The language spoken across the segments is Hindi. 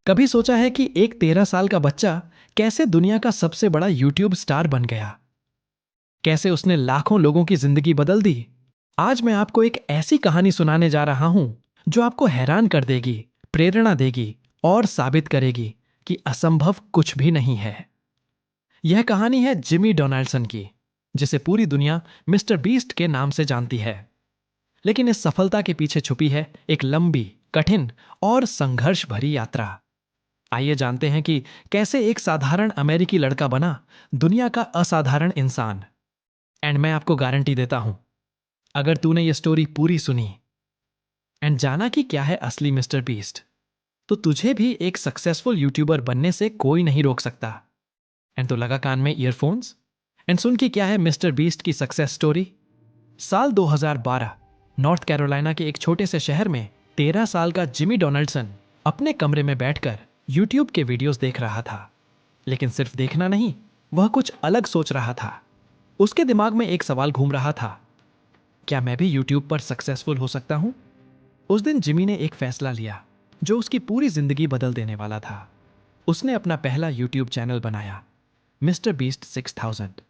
कभी सोचा है कि एक 13 साल का बच्चा कैसे दुनिया का सबसे बड़ा यूट्यूब स्टार बन गया? कैसे उसने लाखों लोगों की जिंदगी बदल दी? आज मैं आपको एक ऐसी कहानी सुनाने जा रहा हूं जो आपको हैरान कर देगी, प्रेरणा देगी और साबित करेगी कि असंभव कुछ भी नहीं है। यह कहानी है जिमी डोनाल्डसन की, जिसे पूरी दुनिया मिस्टर बीस्ट के नाम से जानती है। लेकिन इस सफलता के पीछे छुपी है एक लंबी, कठिन और संघर्ष भरी यात्रा। आइए जानते हैं कि कैसे एक साधारण अमेरिकी लड़का बना दुनिया का असाधारण इंसान। एंड मैं आपको गारंटी देता हूं, अगर तूने ये स्टोरी पूरी सुनी एंड जाना कि क्या है असली मिस्टर बीस्ट, तो तुझे भी एक सक्सेसफुल यूट्यूबर बनने से कोई नहीं रोक सकता। एंड तो लगा कान में ईयरफोन्स एंड सुन कि क्या है मिस्टर बीस्ट की सक्सेस स्टोरी। साल 2012, नॉर्थ कैरोलिना के एक छोटे से शहर में 13 साल का जिमी डोनाल्डसन अपने कमरे में बैठकर यूट्यूब के वीडियोस देख रहा था। लेकिन सिर्फ देखना नहीं, वह कुछ अलग सोच रहा था। उसके दिमाग में एक सवाल घूम रहा था, क्या मैं भी यूट्यूब पर सक्सेसफुल हो सकता हूं? उस दिन जिमी ने एक फैसला लिया जो उसकी पूरी जिंदगी बदल देने वाला था। उसने अपना पहला यूट्यूब चैनल बनाया, मिस्टर बीस्ट 6000।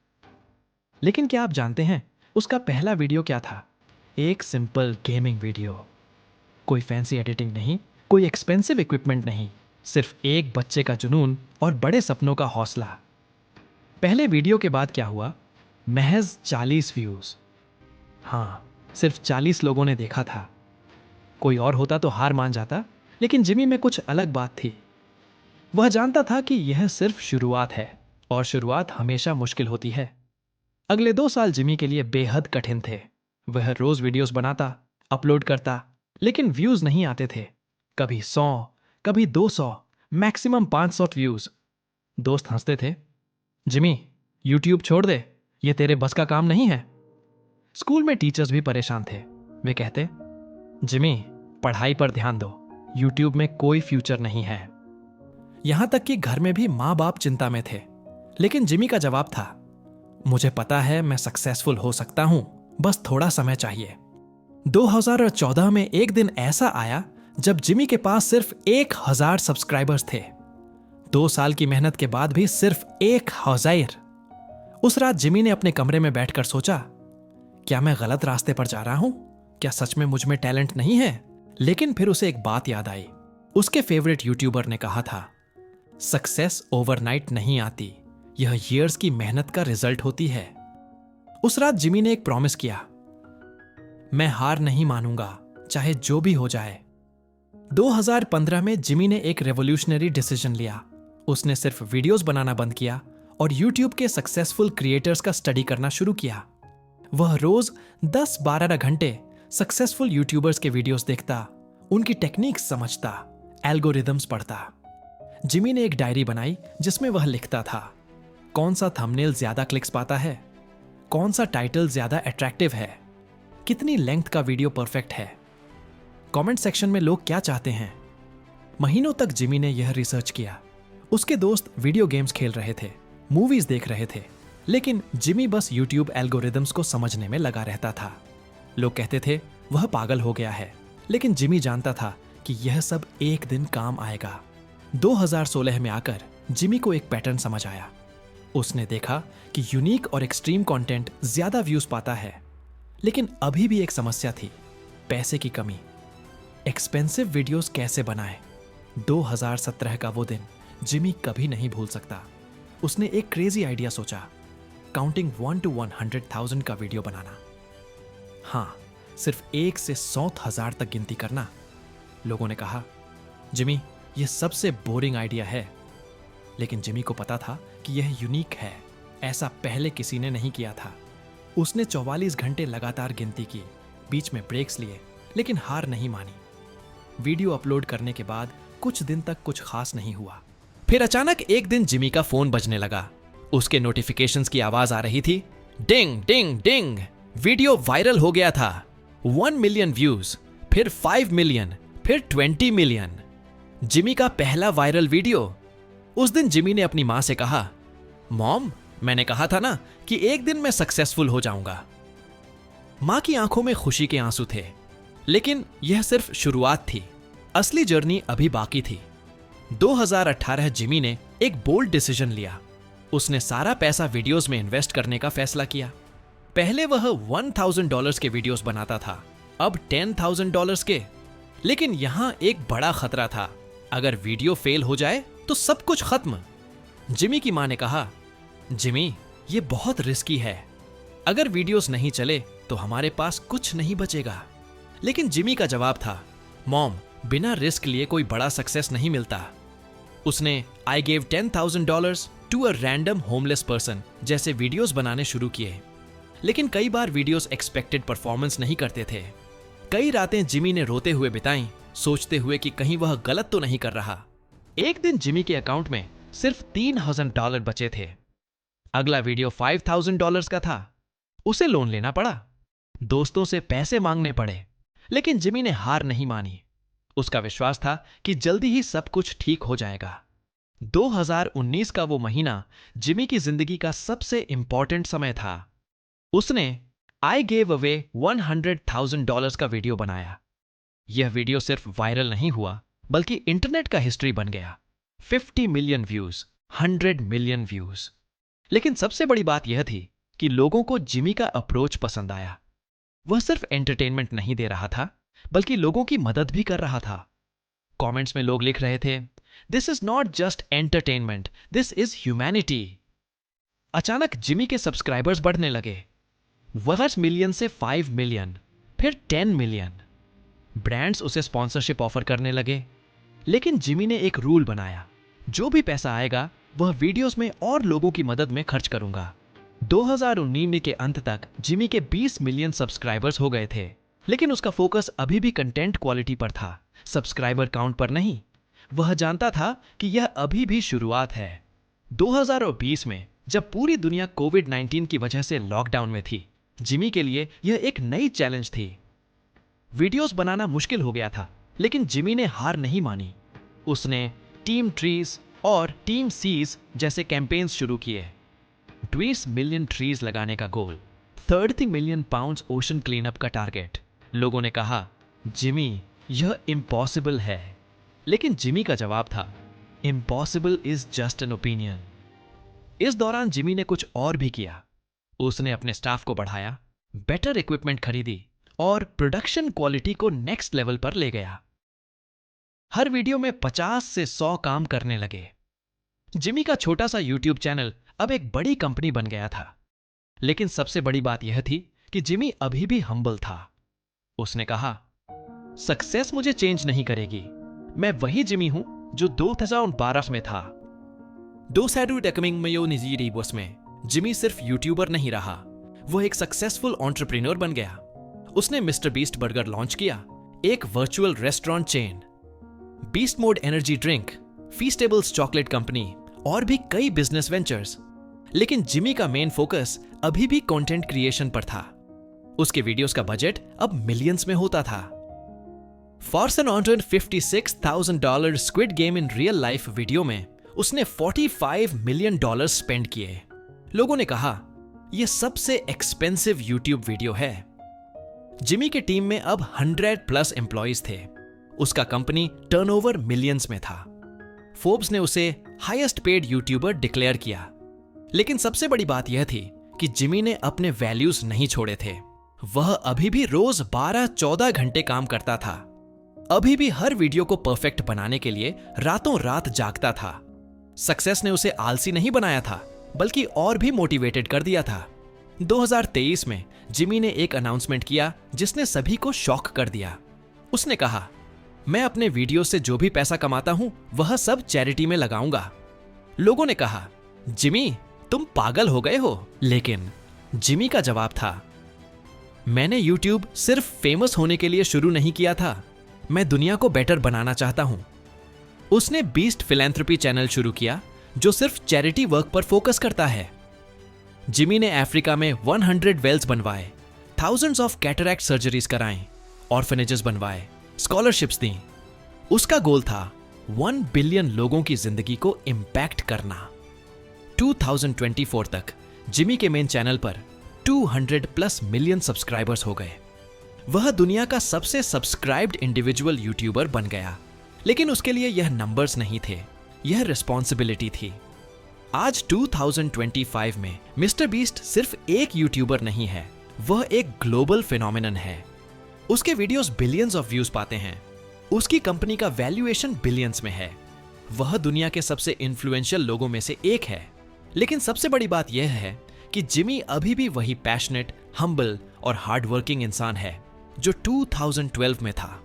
लेकिन क्या आप जानते हैं उसका पहला वीडियो क्या था? एक सिंपल गेमिंग वीडियो। कोई फैंसी एडिटिंग नहीं, कोई एक्सपेंसिव इक्विपमेंट नहीं, सिर्फ एक बच्चे का जुनून और बड़े सपनों का हौसला। पहले वीडियो के बाद क्या हुआ? महज 40 व्यूज। हाँ, सिर्फ 40 लोगों ने देखा था। कोई और होता तो हार मान जाता, लेकिन जिमी में कुछ अलग बात थी। वह जानता था कि यह सिर्फ शुरुआत है और शुरुआत हमेशा मुश्किल होती है। अगले 2 साल जिमी के लिए बेहद कठिन थे। वह रोज वीडियोस बनाता, अपलोड करता, लेकिन व्यूज नहीं आते थे। कभी 100, कभी 200, मैक्सिमम 500 व्यूज। दोस्त हंसते थे, जिमी यूट्यूब छोड़ दे, ये तेरे बस का काम नहीं है। स्कूल में टीचर्स भी परेशान थे। वे कहते, जिमी पढ़ाई पर ध्यान दो, यूट्यूब में कोई फ्यूचर नहीं है। यहां तक कि घर में भी माँ बाप चिंता में थे। लेकिन जिमी का जवाब था, मुझे पता है मैं सक्सेसफुल हो सकता हूं, बस थोड़ा समय चाहिए। 2014 में एक दिन ऐसा आया जब जिमी के पास सिर्फ 1000 सब्सक्राइबर्स थे। 2 साल की मेहनत के बाद भी सिर्फ 1000। उस रात जिमी ने अपने कमरे में बैठकर सोचा, क्या मैं गलत रास्ते पर जा रहा हूं? क्या सच में मुझ में टैलेंट नहीं है? लेकिन फिर उसे एक बात याद आई। उसके फेवरेट यूट्यूबर ने कहा था, सक्सेस ओवरनाइट नहीं आती, यह ईयर्स की मेहनत का रिजल्ट होती है। उस रात जिमी ने एक प्रॉमिस किया, मैं हार नहीं मानूंगा, चाहे जो भी हो जाए। 2015 में जिमी ने एक रेवोल्यूशनरी डिसीजन लिया। उसने सिर्फ वीडियोस बनाना बंद किया और यूट्यूब के सक्सेसफुल क्रिएटर्स का स्टडी करना शुरू किया। वह रोज 10-12 घंटे सक्सेसफुल यूट्यूबर्स के वीडियोस देखता, उनकी टेक्निक्स समझता, एल्गोरिदम्स पढ़ता। जिमी ने एक डायरी बनाई जिसमें वह लिखता था, कौन सा थंबनेल ज्यादा क्लिक्स पाता है, कौन सा टाइटल ज्यादा अट्रैक्टिव है, कितनी लेंथ का वीडियो परफेक्ट है, कमेंट सेक्शन में लोग क्या चाहते हैं। महीनों तक जिमी ने यह रिसर्च किया। उसके दोस्त वीडियो गेम्स खेल रहे थे, मूवीज देख रहे थे, लेकिन जिमी बस यूट्यूब एल्गोरिदम्स को समझने में लगा रहता था। लोग कहते थे वह पागल हो गया है, लेकिन जिमी जानता था कि यह सब एक दिन काम आएगा। 2016 में आकर जिमी को एक पैटर्न समझ आया। उसने देखा कि यूनिक और एक्सट्रीम कंटेंट ज्यादा व्यूज पाता है, लेकिन अभी भी एक समस्या थी, पैसे की कमी। एक्सपेंसिव वीडियोस कैसे बनाएं? 2017 का वो दिन जिमी कभी नहीं भूल सकता। उसने एक क्रेजी आइडिया सोचा, काउंटिंग 1 to 100,000 का वीडियो बनाना। हाँ, सिर्फ 1 से 100,000 तक गिनती करना। लोगों ने कहा, जिमी यह सबसे बोरिंग आइडिया है। लेकिन जिमी को पता था कि यह यूनिक है, ऐसा पहले किसी ने नहीं किया था। उसने 44 घंटे लगातार गिनती की, बीच में ब्रेक्स लिए, लेकिन हार नहीं मानी। वीडियो अपलोड करने के बाद कुछ दिन तक कुछ खास नहीं हुआ। फिर अचानक एक दिन जिमी का फोन बजने लगा। उसके नोटिफिकेशंस की आवाज आ रही थी, डिंग डिंग डिंग, वीडियो वायरल हो गया था, 1 मिलियन व्यूज, फिर 5 मिलियन, फिर 20 मिलियन। जिमी का पहला वायरल वीडियो। उस दिन जिमी ने अपनी मां से कहा, मॉम मैंने कहा था ना कि एक दिन मैं सक्सेसफुल हो जाऊंगा। मां की आंखों में खुशी के आंसू थे, लेकिन यह सिर्फ शुरुआत थी। असली जर्नी अभी बाकी थी। 2018 जिमी ने एक बोल्ड डिसीजन लिया। उसने सारा पैसा वीडियोस में इन्वेस्ट करने का फैसला किया। पहले वह $1000 के वीडियोस बनाता था, अब $10,000 के। लेकिन यहां एक बड़ा खतरा था, अगर वीडियो फेल हो जाए तो सब कुछ खत्म। जिमी की मां ने कहा, जिमी ये बहुत रिस्की है, अगर वीडियोस नहीं चले तो हमारे पास कुछ नहीं बचेगा। लेकिन जिमी का जवाब था, मॉम बिना रिस्क लिए कोई बड़ा सक्सेस नहीं मिलता। उसने I gave $10,000 to a random homeless person जैसे वीडियोस बनाने शुरू किए। लेकिन कई बार वीडियोस एक्सपेक्टेड परफॉर्मेंस नहीं करते थे। कई रातें जिमी ने रोते हुए बिताई, सोचते हुए कि कहीं वह गलत तो नहीं कर रहा। एक दिन जिमी के अकाउंट में सिर्फ $3,000 बचे थे। अगला वीडियो $5,000 का था। उसे लोन लेना पड़ा, दोस्तों से पैसे मांगने पड़े, लेकिन जिमी ने हार नहीं मानी। उसका विश्वास था कि जल्दी ही सब कुछ ठीक हो जाएगा। 2019 का वो महीना जिमी की जिंदगी का सबसे इंपॉर्टेंट समय था। उसने आई गेव अवे $100,000 का वीडियो बनाया। यह वीडियो सिर्फ वायरल नहीं हुआ, बल्कि इंटरनेट का हिस्ट्री बन गया। 50 मिलियन व्यूज, 100 मिलियन व्यूज। लेकिन सबसे बड़ी बात यह थी कि लोगों को जिमी का अप्रोच पसंद आया। वह सिर्फ एंटरटेनमेंट नहीं दे रहा था, बल्कि लोगों की मदद भी कर रहा था। कमेंट्स में लोग लिख रहे थे, this is not just entertainment, this is humanity. अचानक जिमी के सब्सक्राइबर्स बढ़ने लगे। 1 मिलियन से 5 मिलियन, फिर 10 मिलियन। ब्रांड्स उसे स्पॉन्सरशिप ऑफर करने लगे। लेकिन जिमी ने एक रूल बनाया, जो भी पैसा आएगा वह वीडियोस में और लोगों की मदद में खर्च करूंगा। 2019 के अंत तक जिमी के 20 मिलियन सब्सक्राइबर्स हो गए थे। लेकिन उसका फोकस अभी भी कंटेंट क्वालिटी पर था, सब्सक्राइबर काउंट पर नहीं। वह जानता था कि यह अभी भी शुरुआत है। 2020 में जब पूरी दुनिया कोविड-19 की वजह से लॉकडाउन में थी, जिमी के लिए यह एक नई चैलेंज थी। वीडियोस बनाना मुश्किल हो गया था, लेकिन जिमी ने हार नहीं मानी। उसने टीम ट्रीज और टीम सीज जैसे कैंपेन्स शुरू किए। 20 मिलियन ट्रीज लगाने का गोल, 30 मिलियन पाउंड्स ओशन क्लीनअप का टारगेट। लोगों ने कहा, जिमी यह इम्पॉसिबल है। लेकिन जिमी का जवाब था, impossible is just an opinion. इस दौरान जिमी ने कुछ और भी किया। उसने अपने स्टाफ को बढ़ाया, बेटर इक्विपमेंट खरीदी और प्रोडक्शन क्वालिटी को नेक्स्ट लेवल पर ले गया। हर वीडियो में 50 से 100 काम करने लगे। जिमी का छोटा सा यूट्यूब चैनल अब एक बड़ी कंपनी बन गया था। लेकिन सबसे बड़ी बात यह थी कि जिमी अभी भी हम्बल था। उसने कहा, सक्सेस मुझे चेंज नहीं करेगी, मैं वही जिमी हूं जो 2012 में था। 2019 में जिमी सिर्फ यूट्यूबर नहीं रहा, वह एक सक्सेसफुल एंटरप्रेन्योर बन गया। उसने मिस्टर बीस्ट बर्गर लॉन्च किया, एक virtual restaurant chain, beast mode energy drink, Feastables chocolate company और भी कई बिजनेस वेंचर्स। लेकिन जिमी का मेन फोकस अभी भी कंटेंट क्रिएशन पर था। उसके वीडियोस का बजट अब मिलियंस में होता था। For an $156,000 squid game in real life video में उसने $45 मिलियन स्पेंड किए। लोगों ने कहा, यह सबसे एक्सपेंसिव यूट्यूब वीडियो है। जिमी के टीम में अब 100+ एम्प्लॉइज थे। उसका कंपनी टर्नओवर मिलियंस में था। फोर्ब्स ने उसे हाईएस्ट पेड यूट्यूबर डिक्लेयर किया। लेकिन सबसे बड़ी बात यह थी कि जिमी ने अपने वैल्यूज नहीं छोड़े थे। वह अभी भी रोज 12-14 घंटे काम करता था। अभी भी हर वीडियो को परफेक्ट बनाने के लिए रातों रात जागता था। सक्सेस ने उसे आलसी नहीं बनाया था, बल्कि और भी मोटिवेटेड कर दिया था। 2023 में जिमी ने एक अनाउंसमेंट किया जिसने सभी को शॉक कर दिया। उसने कहा, मैं अपने वीडियो से जो भी पैसा कमाता हूं वह सब चैरिटी में लगाऊंगा। लोगों ने कहा, जिमी तुम पागल हो गए हो। लेकिन जिमी का जवाब था, मैंने यूट्यूब सिर्फ फेमस होने के लिए शुरू नहीं किया था, मैं दुनिया को बेटर बनाना चाहता हूं। उसने बीस्ट फिलैंथ्रोपी चैनल शुरू किया जो सिर्फ चैरिटी वर्क पर फोकस करता है। जिमी ने अफ्रीका में 100 वेल्स बनवाए, थाउजेंड्स ऑफ कैटरैक्ट सर्जरीज कराएं, ऑर्फनेजेस बनवाए, स्कॉलरशिप्स दी। उसका गोल था 1 बिलियन लोगों की जिंदगी को इंपैक्ट करना। 2024 तक जिमी के मेन चैनल पर 200+ मिलियन सब्सक्राइबर्स हो गए। वह दुनिया का सबसे सब्सक्राइब्ड इंडिविजुअल यूट्यूबर बन गया। लेकिन उसके लिए यह नंबर्स नहीं थे, यह रिस्पॉन्सिबिलिटी थी। आज 2025 में मिस्टर बीस्ट सिर्फ एक यूट्यूबर नहीं है, वह एक ग्लोबल फिनोमिनन है। उसके वीडियोस बिलियंस ऑफ व्यूज पाते हैं, उसकी कंपनी का वैल्यूएशन बिलियंस में है, वह दुनिया के सबसे इन्फ्लुएंशियल लोगों में से एक है। लेकिन सबसे बड़ी बात यह है कि जिमी अभी भी वही पैशनेट, हम्बल और हार्ड वर्किंग इंसान है जो 2012 में था।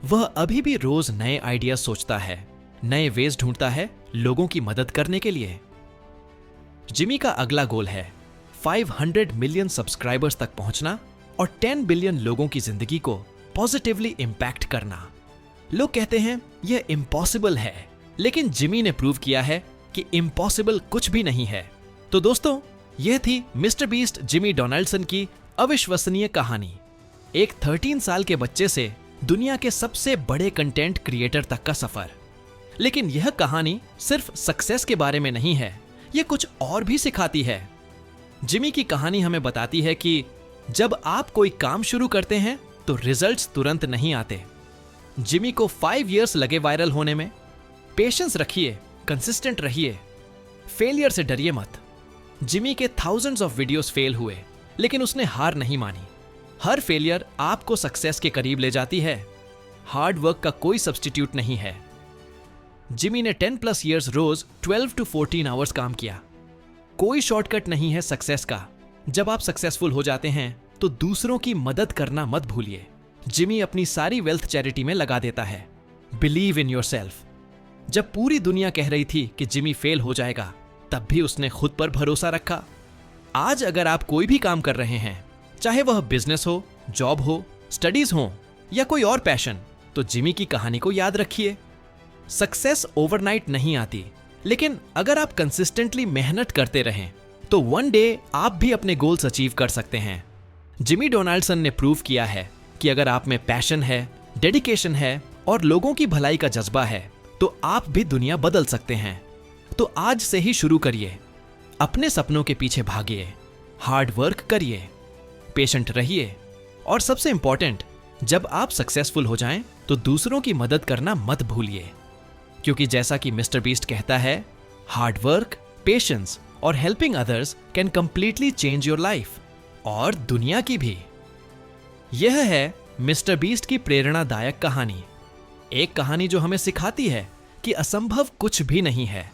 वह अभी भी रोज नए आइडियाज सोचता है, नए वेज ढूंढता है लोगों की मदद करने के लिए। जिमी का अगला गोल है 500 मिलियन सब्सक्राइबर्स तक पहुंचना और 10 बिलियन लोगों की जिंदगी को पॉजिटिवली इंपैक्ट करना। लोग कहते हैं यह इम्पॉसिबल है, लेकिन जिमी ने प्रूव किया है कि इम्पॉसिबल कुछ भी नहीं है। तो दोस्तों, यह थी मिस्टर बीस्ट जिमी डोनाल्डसन की अविश्वसनीय कहानी। एक 13 साल के बच्चे से दुनिया के सबसे बड़े कंटेंट क्रिएटर तक का सफर। लेकिन यह कहानी सिर्फ सक्सेस के बारे में नहीं है, यह कुछ और भी सिखाती है। जिमी की कहानी हमें बताती है कि जब आप कोई काम शुरू करते हैं तो रिजल्ट्स तुरंत नहीं आते। जिमी को 5 इयर्स लगे वायरल होने में। पेशेंस रखिए, कंसिस्टेंट रहिए, फेलियर से डरिए मत। जिमी के थाउजेंड्स ऑफ वीडियोस फेल हुए, लेकिन उसने हार नहीं मानी। हर फेलियर आपको सक्सेस के करीब ले जाती है। हार्ड वर्क का कोई सब्स्टिट्यूट नहीं है। जिमी ने 10+ इयर्स रोज 12 to 14 आवर्स काम किया। कोई शॉर्टकट नहीं है सक्सेस का। जब आप सक्सेसफुल हो जाते हैं तो दूसरों की मदद करना मत भूलिए। जिमी अपनी सारी वेल्थ चैरिटी में लगा देता है। Believe in yourself. जब पूरी दुनिया कह रही थी कि जिमी फेल हो जाएगा, तब भी उसने खुद पर भरोसा रखा। आज अगर आप कोई भी काम कर रहे हैं, चाहे वह बिजनेस हो, जॉब हो, स्टडीज हो या कोई और पैशन, तो जिमी की कहानी को याद रखिए। सक्सेस ओवरनाइट नहीं आती, लेकिन अगर आप कंसिस्टेंटली मेहनत करते रहें तो वन डे आप भी अपने गोल्स अचीव कर सकते हैं। जिमी डोनाल्डसन ने प्रूव किया है कि अगर आप में पैशन है, डेडिकेशन है और लोगों की भलाई का जज्बा है, तो आप भी दुनिया बदल सकते हैं। तो आज से ही शुरू करिए, अपने सपनों के पीछे भागिए, हार्ड वर्क करिए, पेशेंट रहिए और सबसे इंपॉर्टेंट, जब आप सक्सेसफुल हो जाएं तो दूसरों की मदद करना मत भूलिए, क्योंकि जैसा कि मिस्टर बीस्ट कहता है, हार्ड वर्क, पेशेंस और helping others can completely change your life, और दुनिया की भी। यह है मिस्टर बीस्ट की प्रेरणादायक कहानी। एक कहानी जो हमें सिखाती है कि असंभव कुछ भी नहीं है,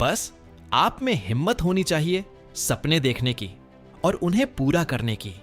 बस आप में हिम्मत होनी चाहिए सपने देखने की और उन्हें पूरा करने की।